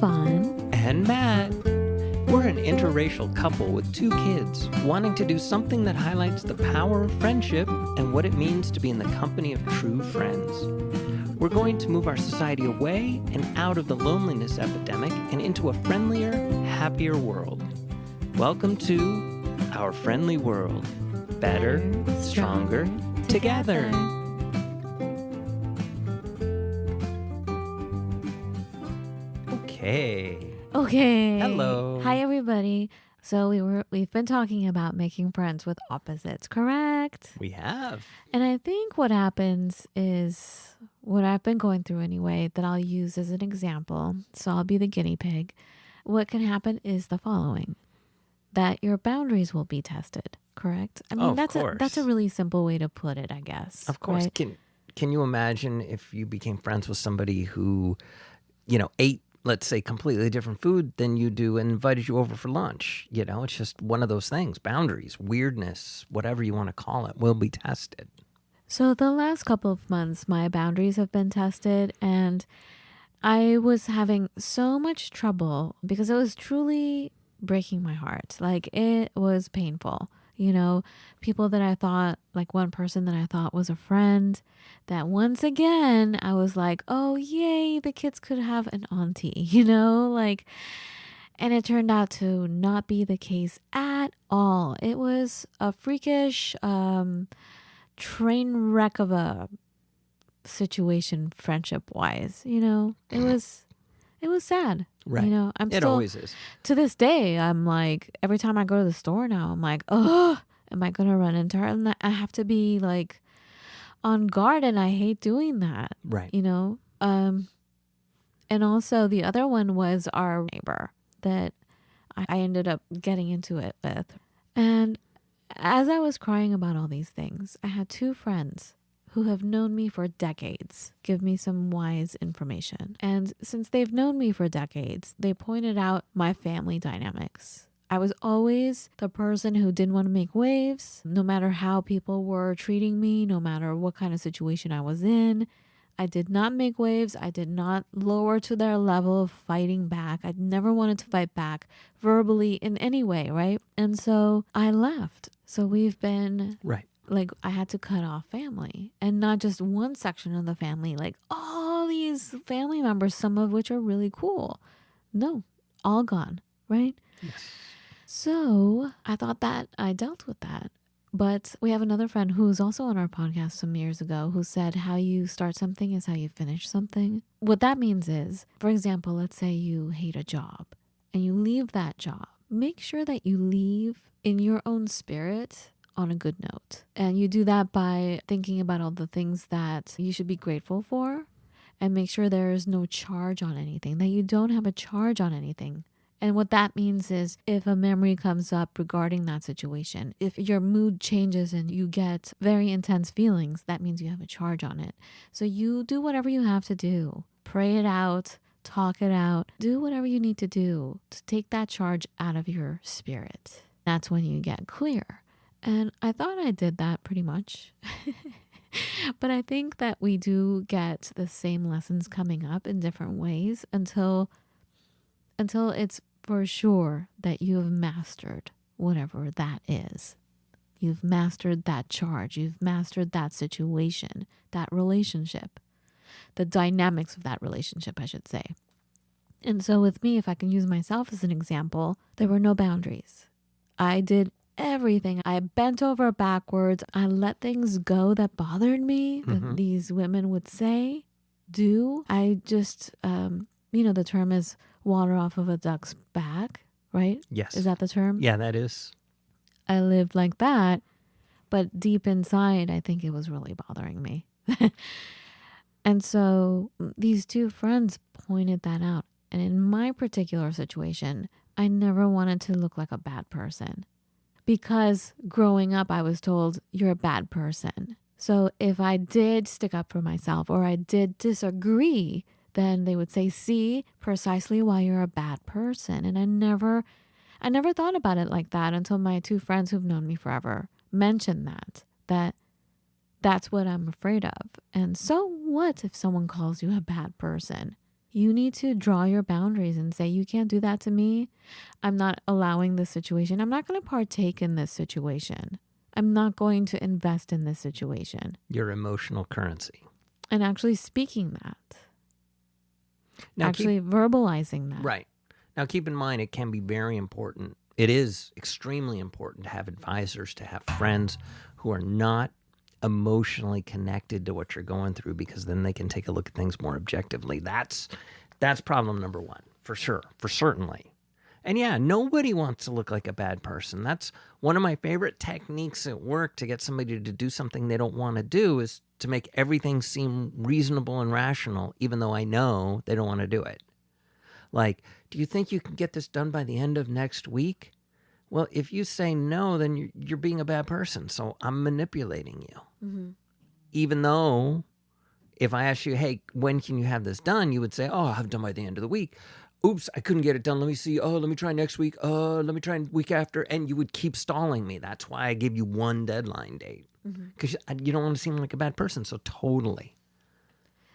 Fawn and Matt. We're an interracial couple with 2 kids wanting to do something that highlights the power of friendship and what it means to be in the company of true friends. We're going to move our society away and out of the loneliness epidemic and into a friendlier, happier world. Welcome to our friendly world. Better, stronger, together. Okay. Hello. Hi, everybody. So we've been talking about making friends with opposites, correct? We have. And I think what happens is what I've been going through anyway, that I'll use as an example. So I'll be the guinea pig. What can happen is the following: that your boundaries will be tested, correct? I mean, that's a really simple way to put it, I guess. Of course. Right? Can you imagine if you became friends with somebody who, ate, let's say, completely different food than you do and invited you over for lunch? It's just one of those things. Boundaries, weirdness, whatever you want to call it, will be tested. So the last couple of months, my boundaries have been tested, and I was having so much trouble because it was truly breaking my heart. Like, it was painful. People that I thought, like one person that I thought was a friend, that once again, I was like, oh, yay, the kids could have an auntie, and it turned out to not be the case at all. It was a freakish train wreck of a situation, friendship wise. It was sad. Right. It always is. To this day, I'm like, every time I go to the store now, I'm like, oh, am I going to run into her? And I have to be like on guard, and I hate doing that. Right. And also the other one was our neighbor that I ended up getting into it with. And as I was crying about all these things, I had 2 friends who have known me for decades give me some wise information. And since they've known me for decades, they pointed out my family dynamics. I was always the person who didn't want to make waves, no matter how people were treating me, no matter what kind of situation I was in. I did not make waves. I did not lower to their level of fighting back. I never wanted to fight back verbally in any way, right? And so I left. So we've been... Right. Like, I had to cut off family, and not just one section of the family, like all these family members, some of which are really cool. No, all gone, right? Yes. So I thought that I dealt with that. But we have another friend who's also on our podcast some years ago who said how you start something is how you finish something. What that means is, for example, let's say you hate a job and you leave that job. Make sure that you leave in your own spirit on a good note. And you do that by thinking about all the things that you should be grateful for, and make sure there is no charge on anything, that you don't have a charge on anything. And what that means is, if a memory comes up regarding that situation, if your mood changes and you get very intense feelings, that means you have a charge on it. So you do whatever you have to do. Pray it out, talk it out, do whatever you need to do to take that charge out of your spirit. That's when you get clear. And I thought I did that pretty much. But I think that we do get the same lessons coming up in different ways until it's for sure that you have mastered whatever that is. You've mastered that charge. You've mastered that situation, that relationship, the dynamics of that relationship, I should say. And so with me, if I can use myself as an example, there were no boundaries. I did everything. I bent over backwards. I let things go that bothered me, that these women would say, do. I just, the term is water off of a duck's back, right? Yes. Is that the term? Yeah, that is. I lived like that, but deep inside, I think it was really bothering me. And so these 2 friends pointed that out. And in my particular situation, I never wanted to look like a bad person. Because growing up, I was told, you're a bad person. So if I did stick up for myself or I did disagree, then they would say, see, precisely why you're a bad person. And I never thought about it like that until my 2 friends who've known me forever mentioned that that's what I'm afraid of. And so what if someone calls you a bad person? You need to draw your boundaries and say, you can't do that to me. I'm not allowing this situation. I'm not going to partake in this situation. I'm not going to invest in this situation. Your emotional currency. And actually speaking that. Now verbalizing that. Right. Now, keep in mind, it can be very important. It is extremely important to have advisors, to have friends who are not emotionally connected to what you're going through, because then they can take a look at things more objectively. That's problem number one, for sure, for certainly. And yeah, nobody wants to look like a bad person. That's one of my favorite techniques at work to get somebody to do something they don't want to do, is to make everything seem reasonable and rational, even though I know they don't want to do it. Like, do you think you can get this done by the end of next week? Well, if you say no, then you're being a bad person. So I'm manipulating you. Mm-hmm. Even though if I ask you, hey, when can you have this done? You would say, oh, I'll have it done by the end of the week. Oops, I couldn't get it done. Let me see. Oh, let me try next week. Let me try week after. And you would keep stalling me. That's why I give you one deadline date. Because you don't want to seem like a bad person. So totally.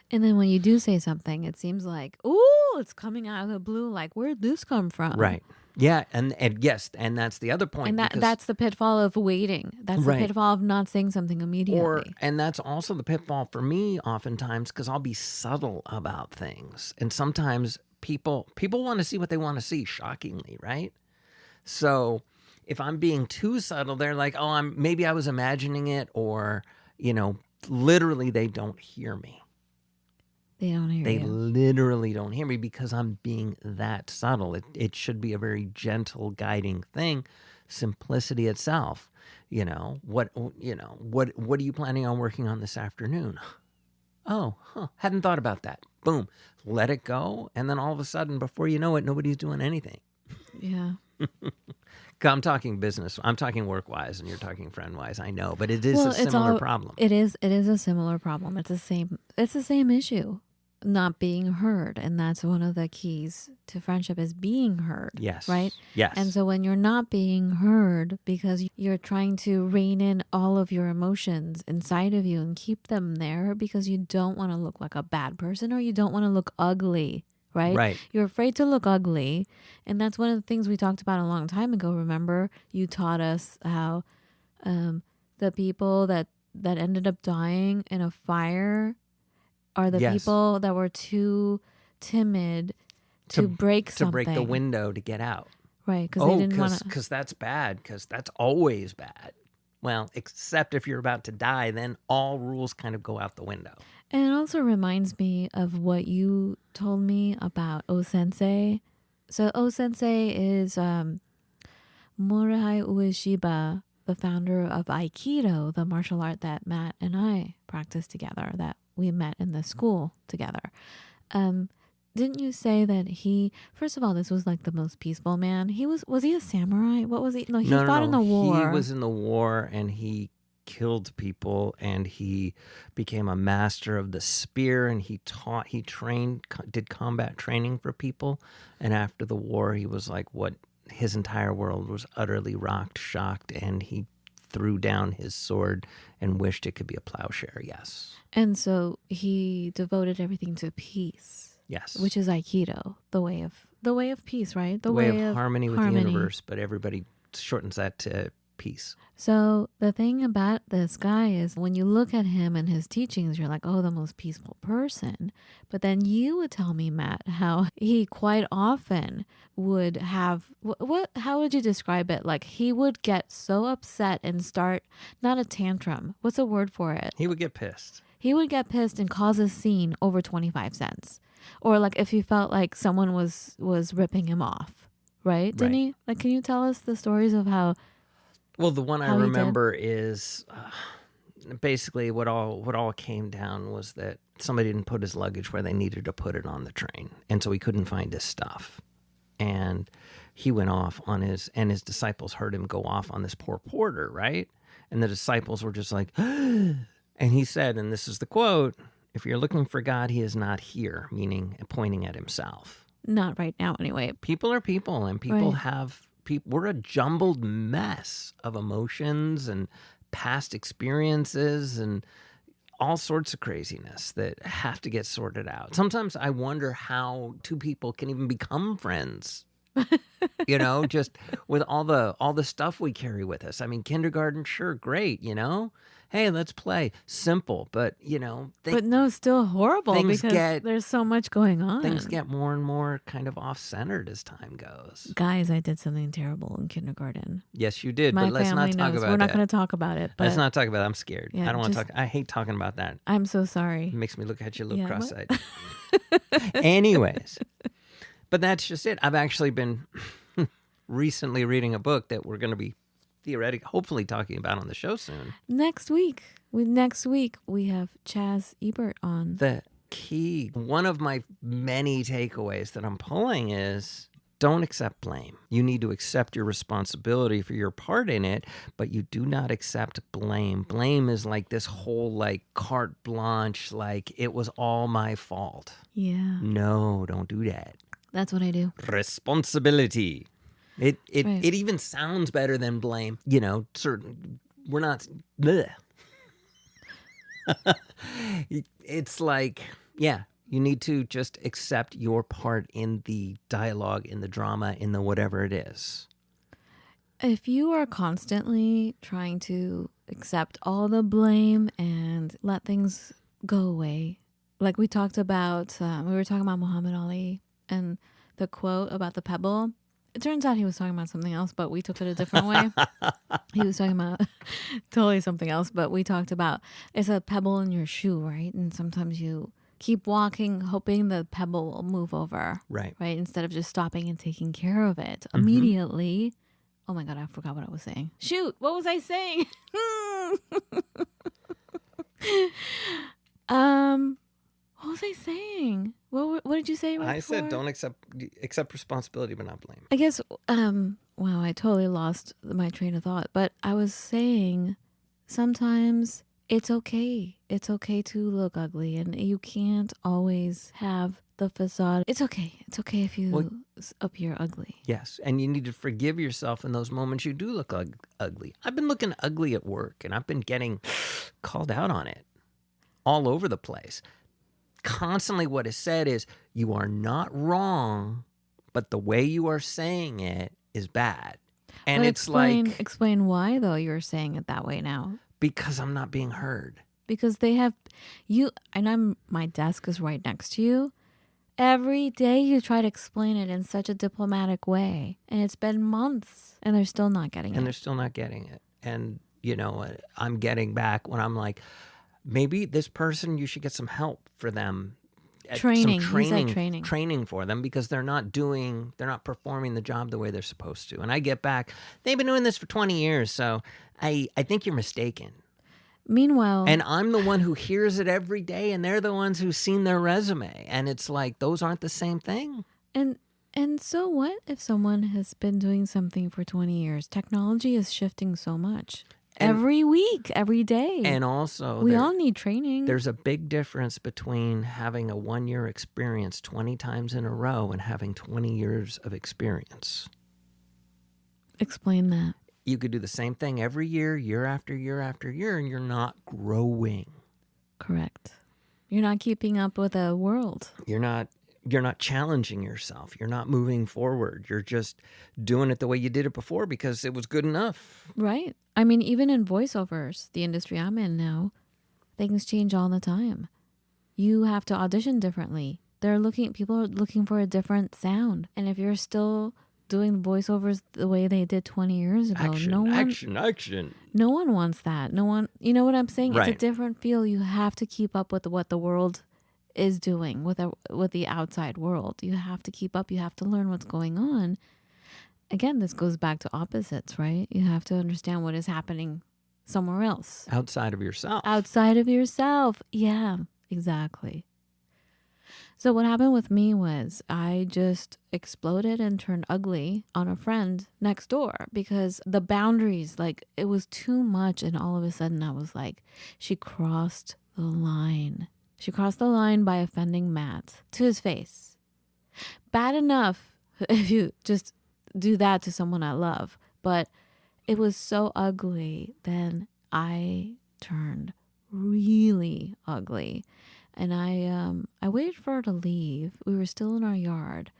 And then when you do say something, it seems like, ooh, it's coming out of the blue. Like, where'd this come from? Right. Yeah. And yes. And that's the other point. And that's the pitfall of waiting. That's the pitfall of not saying something immediately. And that's also the pitfall for me oftentimes, because I'll be subtle about things. And sometimes people want to see what they want to see, shockingly, right? So if I'm being too subtle, they're like, oh, maybe I was imagining it, or, literally they don't hear me. They don't hear you. They literally don't hear me because I'm being that subtle. It should be a very gentle, guiding thing. Simplicity itself. What are you planning on working on this afternoon? Oh, hadn't thought about that. Boom. Let it go. And then all of a sudden, before you know it, nobody's doing anything. Yeah. I'm talking business. I'm talking work-wise, and you're talking friend-wise. I know, but it is a similar problem. It is a similar problem. It's the same issue. Not being heard, and that's one of the keys to friendship, is being heard. Yes. Right? Yes. And so when you're not being heard because you're trying to rein in all of your emotions inside of you and keep them there because you don't want to look like a bad person, or you don't want to look ugly, right? Right. You're afraid to look ugly, and that's one of the things we talked about a long time ago. Remember, you taught us how the people that ended up dying in a fire are the people that were too timid to break something. To break the window to get out. Right, because they didn't want to. Because that's bad, because that's always bad. Well, except if you're about to die, then all rules kind of go out the window. And it also reminds me of what you told me about O-sensei. So O-sensei is Morihei Ueshiba, the founder of Aikido, the martial art that Matt and I practiced together, that we met in the school together. Didn't you say that first of all, this was like the most peaceful man? Was he a samurai? What was he? No, he fought in the war. He was in the war, and he killed people, and he became a master of the spear, and he did combat training for people. And after the war, he was like, his entire world was utterly rocked, shocked, and he threw down his sword and wished it could be a plowshare. Yes. And so he devoted everything to peace. Yes. Which is Aikido, the way of peace, right? The way of harmony with the universe, but everybody shortens that to peace. So the thing about this guy is, when you look at him and his teachings, you're like, oh, the most peaceful person. But then you would tell me, Matt, how he quite often would have, how would you describe it? Like, he would get so upset and start, not a tantrum. What's a word for it? He would get pissed. He would get pissed and cause a scene over 25 cents. Or like if he felt like someone was ripping him off, right? Didn't he? Like, can you tell us the stories of how? Well, the one I remember is basically what all came down was that somebody didn't put his luggage where they needed to put it on the train, and so he couldn't find his stuff. And he went off on his disciples heard him go off on this poor porter, right? And the disciples were just like, and he said, and this is the quote, "If you're looking for God, he is not here," meaning pointing at himself. Not right now, anyway. People are people, and people have... We're a jumbled mess of emotions and past experiences and all sorts of craziness that have to get sorted out. Sometimes I wonder how two people can even become friends. Just with all the stuff we carry with us. I mean, kindergarten, sure, great, Hey, let's play. Simple, but But no, still horrible things because there's so much going on. things get more and more kind of off-centered as time goes. Guys, I did something terrible in kindergarten. Yes, you did, My but let's family not talk knows. about We're not that. going to talk about it. But Let's not talk about it. I'm scared. Yeah, I don't want to talk. I hate talking about that. I'm so sorry. It makes me look at you a little Yeah, cross-eyed. Anyways, but that's just it. I've actually been recently reading a book that we're going to be hopefully talking about on the show soon. Next week we have Chaz Ebert on. The key, one of my many takeaways that I'm pulling is don't accept blame. You need to accept your responsibility for your part in it, but you do not accept blame. Blame is like this whole like carte blanche, like it was all my fault. Yeah. No, don't do that. That's what I do. Responsibility. It Right. It even sounds better than blame. We're not. Bleh. It's like, yeah, you need to just accept your part in the dialogue, in the drama, in the whatever it is. If you are constantly trying to accept all the blame and let things go away, like we talked about, we were talking about Muhammad Ali and the quote about the pebble. It turns out he was talking about something else, but we took it a different way. He was talking about totally something else, but we talked about it's a pebble in your shoe, right? And sometimes you keep walking, hoping the pebble will move over. Right. Instead of just stopping and taking care of it immediately. Oh my God, I forgot what I was saying. Shoot, what was I saying? What was I saying? What did you say right I before? said don't accept responsibility, but not blame. I guess, wow, I totally lost my train of thought. But I was saying sometimes it's okay. It's okay to look ugly, and you can't always have the facade. It's okay. It's okay if you appear ugly. Yes, and you need to forgive yourself in those moments you do look ugly. I've been looking ugly at work, and I've been getting called out on it all over the place. Constantly what is said is, you are not wrong, but the way you are saying it is bad. And But it's like... Explain why, though, you're saying it that way now. Because I'm not being heard. Because they have you, and my desk is right next to you. Every day you try to explain it in such a diplomatic way. And it's been months, and they're still not getting it. And they're still not getting it. And, I'm getting back when I'm like, maybe this person, you should get some help for them. Training. Some He said training. Training for them, because they're not performing the job the way they're supposed to. And I get back, they've been doing this for 20 years, so I think you're mistaken. Meanwhile... And I'm the one who hears it every day, and they're the ones who've seen their resume. And it's like, those aren't the same thing. And so what if someone has been doing something for 20 years? Technology is shifting so much. Every week, every day. And also... we all need training. There's a big difference between having a 1-year experience 20 times in a row and having 20 years of experience. Explain that. You could do the same thing every year, year after year after year, and you're not growing. Correct. You're not keeping up with the world. You're not challenging yourself. You're not moving forward. You're just doing it the way you did it before because it was good enough. Right. I mean, even in voiceovers, the industry I'm in now, things change all the time. You have to audition differently. People are looking for a different sound. And if you're still doing voiceovers the way they did 20 years ago, Action. No one wants that. No one, you know what I'm saying? Right. It's a different feel. You have to keep up with what the world is doing, with the outside world. You have to keep up. You have to learn what's going on. Again, this goes back to opposites, right? You have to understand what is happening somewhere else. Outside of yourself. Outside of yourself. Yeah, exactly. So what happened with me was I just exploded and turned ugly on a friend next door because the boundaries, like, it was too much. And all of a sudden I was like, she crossed the line. She crossed the line by offending Matt to his face. Bad enough if you just do that to someone I love. But it was so ugly. Then I turned really ugly. And I waited for her to leave. We were still in our yard,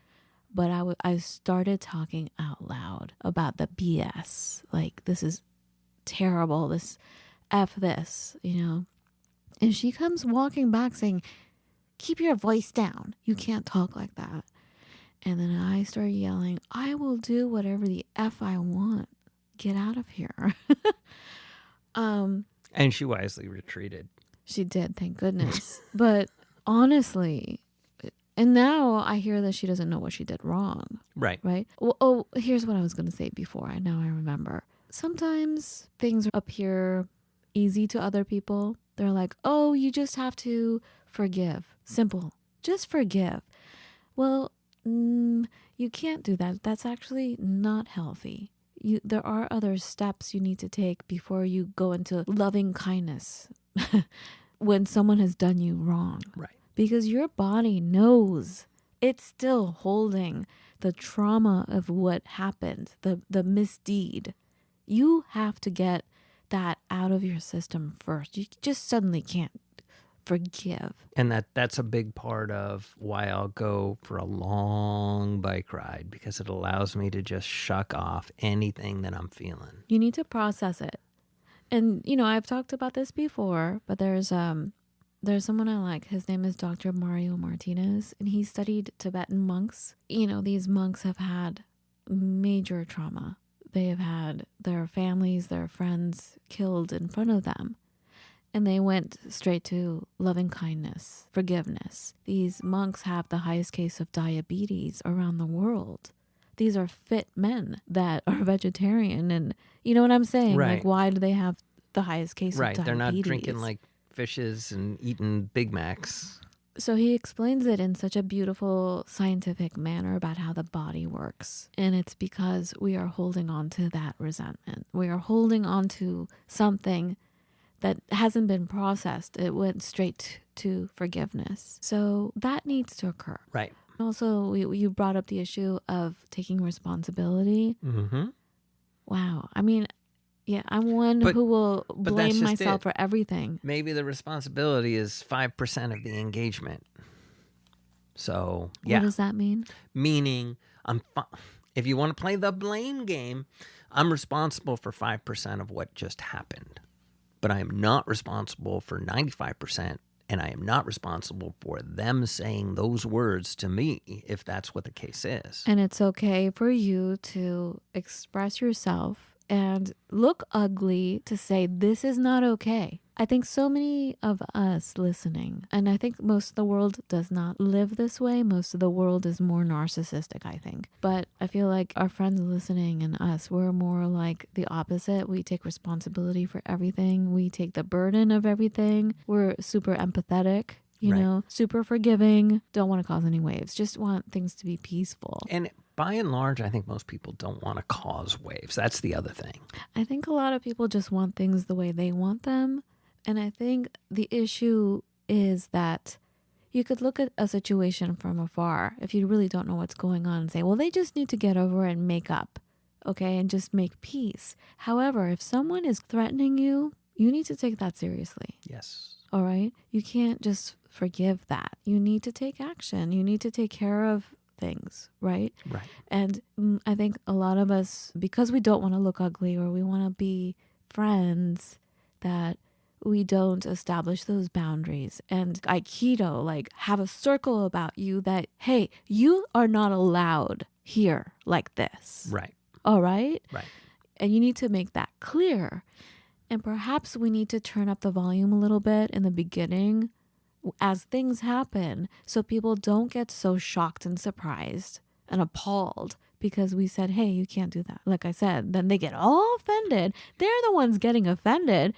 but I started talking out loud about the BS. Like, this is terrible. This F this, you know. And she comes walking back saying, keep your voice down. You can't talk like that. And then I started yelling, I will do whatever the F I want. Get out of here. And she wisely retreated. She did, thank goodness. But honestly, and now I hear that she doesn't know what she did wrong. Right. Right? Well, oh, here's what I was going to say before. Now I remember. Sometimes things appear easy to other people. They're like, oh, you just have to forgive. Simple. Just forgive. Well, you can't do that. That's actually not healthy. There are other steps you need to take before you go into loving kindness when someone has done you wrong. Right. Because your body knows it's still holding the trauma of what happened, the misdeed. You have to get that out of your system first. You just suddenly can't forgive. And that's a big part of why I'll go for a long bike ride, because it allows me to just shuck off anything that I'm feeling. You need to process it. And, you know, I've talked about this before, but there's someone I like. His name is Dr. Mario Martinez, and he studied Tibetan monks. You know, these monks have had major trauma. They have had their families, their friends killed in front of them. And they went straight to loving kindness, forgiveness. These monks have the highest case of diabetes around the world. These are fit men that are vegetarian. And you know what I'm saying? Right. Like, why do they have the highest case of diabetes? Right. They're not drinking like fishes and eating Big Macs. So he explains it in such a beautiful scientific manner about how the body works. And it's because we are holding on to that resentment. We are holding on to something that hasn't been processed. It went straight to forgiveness. So that needs to occur. Right. Also, you brought up the issue of taking responsibility. Mm-hmm. Wow. I mean, yeah, I'm one who will blame myself for everything. Maybe the responsibility is 5% of the engagement. So, yeah. What does that mean? Meaning, if you want to play the blame game, I'm responsible for 5% of what just happened. But I am not responsible for 95%, and I am not responsible for them saying those words to me, if that's what the case is. And it's okay for you to express yourself and look ugly to say, this is not okay. I think so many of us listening, and I think most of the world does not live this way. Most of the world is more narcissistic, I think. But I feel like our friends listening and us, we're more like the opposite. We take responsibility for everything. We take the burden of everything. We're super empathetic, you know, super forgiving, don't want to cause any waves, just want things to be peaceful. And by and large, I think most people don't want to cause waves. That's the other thing. I think a lot of people just want things the way they want them. And I think the issue is that you could look at a situation from afar if you really don't know what's going on and say, well, they just need to get over it and make up, okay, and just make peace. However, if someone is threatening you, you need to take that seriously. Yes. All right? You can't just forgive that. You need to take action. You need to take care of things, right? Right. And I think a lot of us, because we don't want to look ugly or we want to be friends, that we don't establish those boundaries. And Aikido, like, have a circle about you that, hey, you are not allowed here like this. Right. All right? Right. And you need to make that clear. And perhaps we need to turn up the volume a little bit in the beginning as things happen, so people don't get so shocked and surprised and appalled because we said, hey, you can't do that. Like I said, then they get all offended. They're the ones getting offended.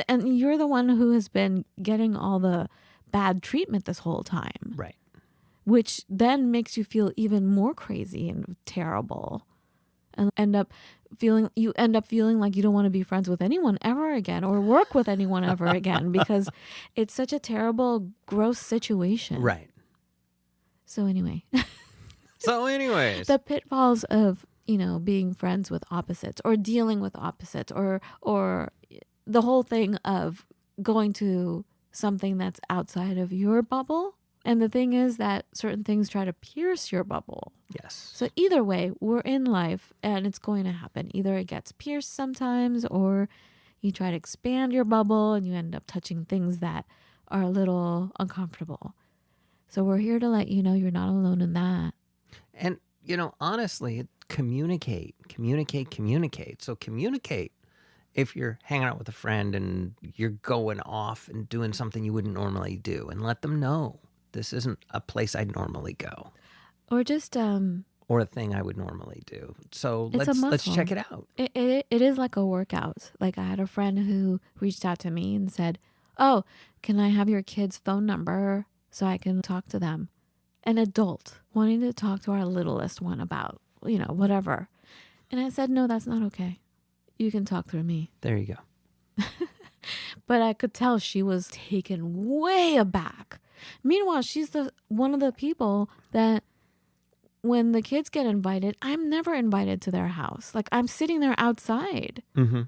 And you're the one who has been getting all the bad treatment this whole time. Right. Which then makes you feel even more crazy and terrible. And you end up feeling like you don't want to be friends with anyone ever again or work with anyone ever again because it's such a terrible, gross situation. Right. So anyway. Anyways. The pitfalls of, you know, being friends with opposites or dealing with opposites or the whole thing of going to something that's outside of your bubble. And the thing is that certain things try to pierce your bubble. Yes. So either way, we're in life and it's going to happen. Either it gets pierced sometimes, or you try to expand your bubble and you end up touching things that are a little uncomfortable. So we're here to let you know you're not alone in that. And, honestly, communicate. So communicate if you're hanging out with a friend and you're going off and doing something you wouldn't normally do, and let them know this isn't a place I'd normally go. Or just or a thing I would normally do. So it's let's check it out. It is like a workout. Like I had a friend who reached out to me and said, "Oh, can I have your kid's phone number so I can talk to them?" An adult wanting to talk to our littlest one about, whatever. And I said, "No, that's not okay. You can talk through me." There you go. But I could tell she was taken way aback. Meanwhile, she's one of the people that when the kids get invited, I'm never invited to their house. Like I'm sitting there outside. Mm-hmm.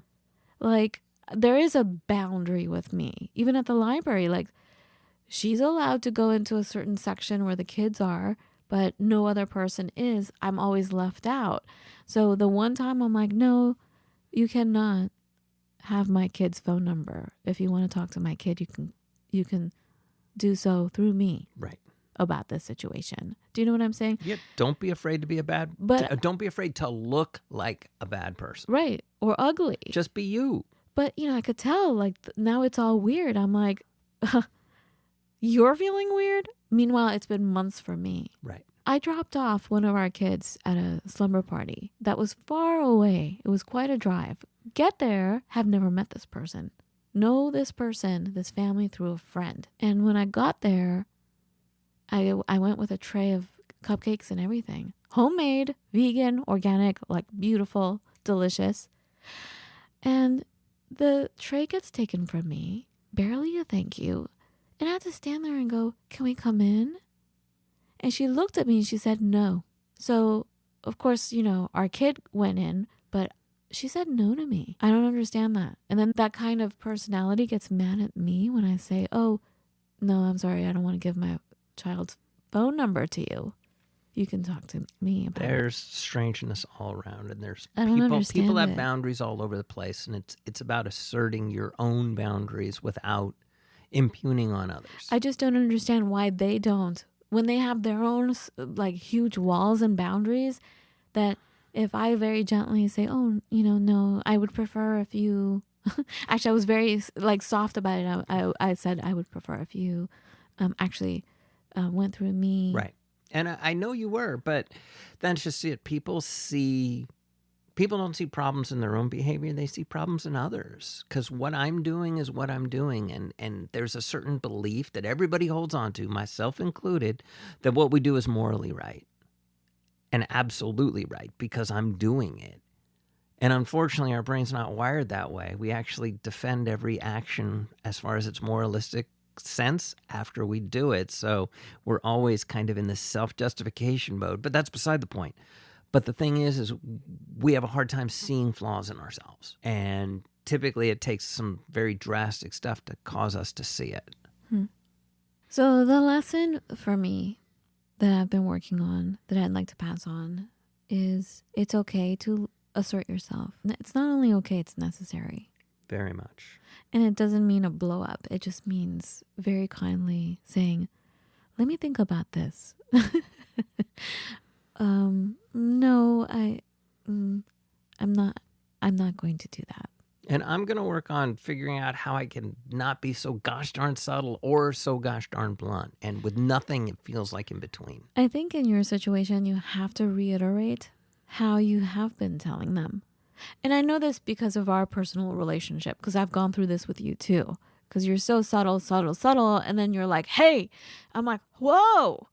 Like there is a boundary with me. Even at the library, like she's allowed to go into a certain section where the kids are, but no other person is. I'm always left out. So the one time I'm like, "No, you cannot have my kid's phone number. If you want to talk to my kid, you can do so through me." Right. About this situation. Do you know what I'm saying? Yeah. Don't be afraid to be don't be afraid to look like a bad person. Right. Or ugly. Just be you. But, I could tell, like, now it's all weird. I'm like, you're feeling weird? Meanwhile, it's been months for me. Right. I dropped off one of our kids at a slumber party that was far away. It was quite a drive. Get there, have never met this person. Know this person, this family through a friend. And when I got there, I went with a tray of cupcakes and everything. Homemade, vegan, organic, like beautiful, delicious. And the tray gets taken from me, barely a thank you. And I had to stand there and go, "Can we come in?" And she looked at me and she said no. So, of course, our kid went in, but she said no to me. I don't understand that. And then that kind of personality gets mad at me when I say, "Oh, no, I'm sorry, I don't want to give my child's phone number to you. You can talk to me about There's strangeness all around, and there's I don't understand people have it. boundaries all over the place, and it's about asserting your own boundaries without impugning on others. I just don't understand why they don't. When they have their own like huge walls and boundaries, that if I very gently say, "Oh, no, I would prefer if you," actually I was very like soft about it. I said I would prefer if you actually went through me. Right. And I know you were, but that's just it. People don't see problems in their own behavior. They see problems in others, because what I'm doing is what I'm doing. And there's a certain belief that everybody holds on to, myself included, that what we do is morally right and absolutely right because I'm doing it. And unfortunately, our brain's not wired that way. We actually defend every action as far as its moralistic sense after we do it. So we're always kind of in this self-justification mode, but that's beside the point. But the thing is we have a hard time seeing flaws in ourselves. And typically it takes some very drastic stuff to cause us to see it. So the lesson for me that I've been working on that I'd like to pass on is it's okay to assert yourself. It's not only okay, it's necessary. Very much. And it doesn't mean a blow up. It just means very kindly saying, "Let me think about this." No, I'm not going to do that. And I'm going to work on figuring out how I can not be so gosh darn subtle or so gosh darn blunt. And with nothing, it feels like in between. I think in your situation, you have to reiterate how you have been telling them. And I know this because of our personal relationship, because I've gone through this with you too. Because you're so subtle, and then you're like, "Hey," I'm like, "Whoa."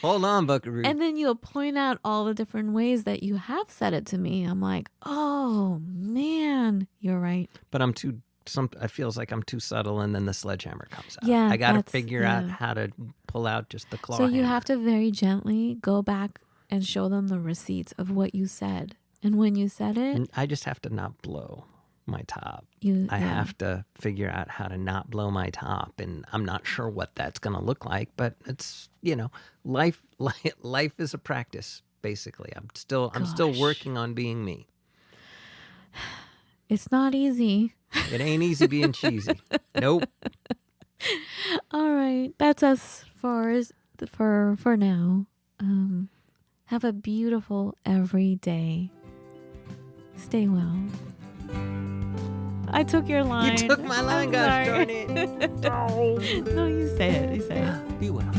Hold on, Buckaroo. And then you'll point out all the different ways that you have said it to me. I'm like, "Oh man, you're right." But it feels like I'm too subtle, and then the sledgehammer comes out. Yeah, I got to figure out how to pull out just the claw. So you have to very gently go back and show them the receipts of what you said. And when you said it, And I just have to not blow. my top. Yeah. I have to figure out how to not blow my top, and I'm not sure what that's going to look like, but it's, life is a practice, basically. I'm still Gosh. working on being me. It's not easy. It ain't easy being cheesy. Nope. All right. That's us for now. Have a beautiful every day. Stay well. I took your line. You took my line, gosh darn it. No, you say it. Be well.